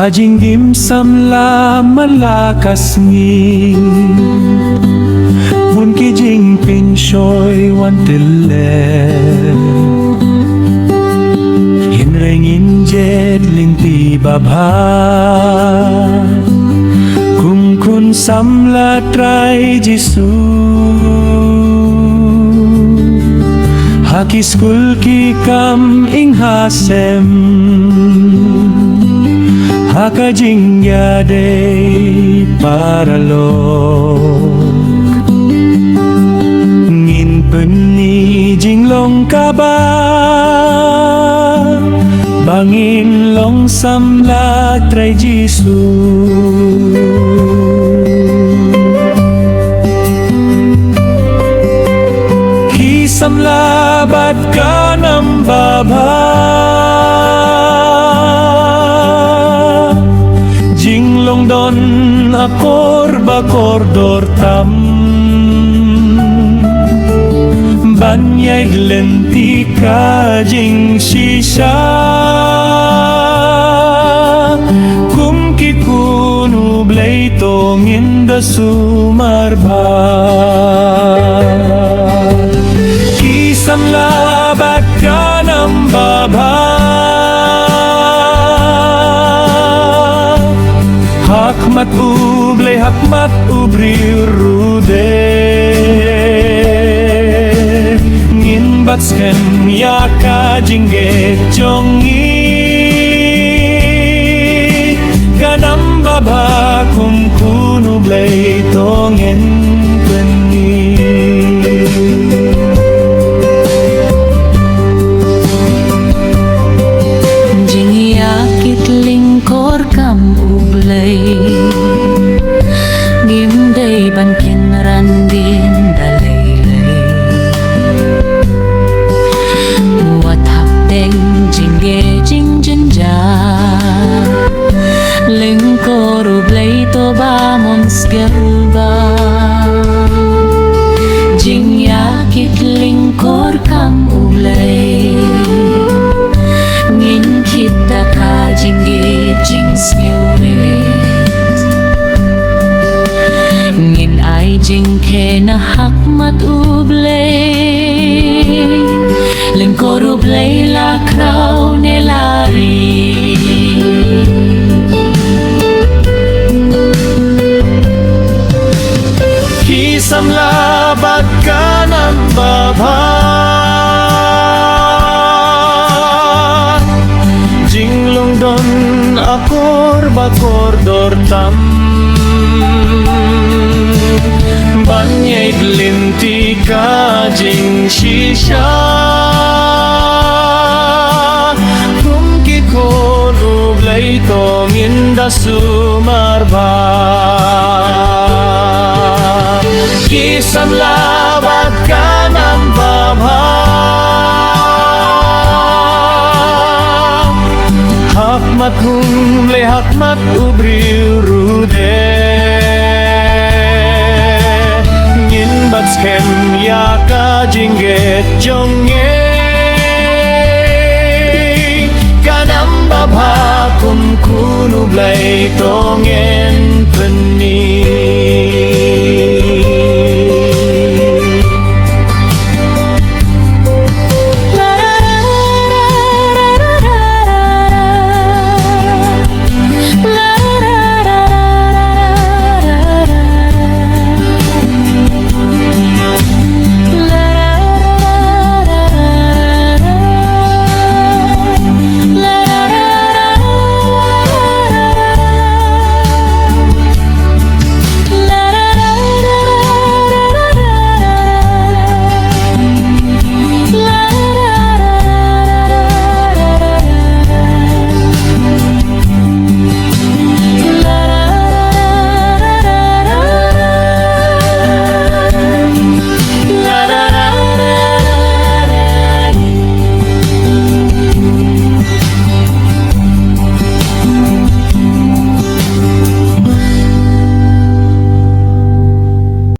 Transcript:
Hajing dim samla malakas ngin Bun ki jing pin shoy wan tille Hinrengin jet ling ti babha Kum kun samla trai jisu Haki skul ki kam ing hasem Haka jingya day paralog Ngin peni jinglong kaba Bangin long samla tray jisu Ki samla bat ka nam baba Jinglong don akor bakor dortam Banyay lentika jing shisha Kum kikunu blay tongin da sumarba Kisam labat ka ng baba Hakmat ublay hakmat ubriw rude Ngin batsken yaka jingge jongi Kanam baba kum kunublay tongen peni Jingi akit lingkor kam ublay Gimday ban kinrandin dalaylay Wathap deng jingge jingjinja Lingkor ublay to ba monsgelba Jing yakit lingkor kam ublay Ngin kita ka jingge jing spirit Ngin ay jing ke na hakmat ublay Lingkor ublay lakraw nelari Kisam labat ka ng baba Jinglong don akor bakor dortam Banyay linti ka jing shisha Kum kikon ublay tongin da sumarba Kisam labat ka ng baba Hakmat humlay hakmat ubriw rude Ngin batsken yaka jingget jonge Kanam baba kum kunublay tonge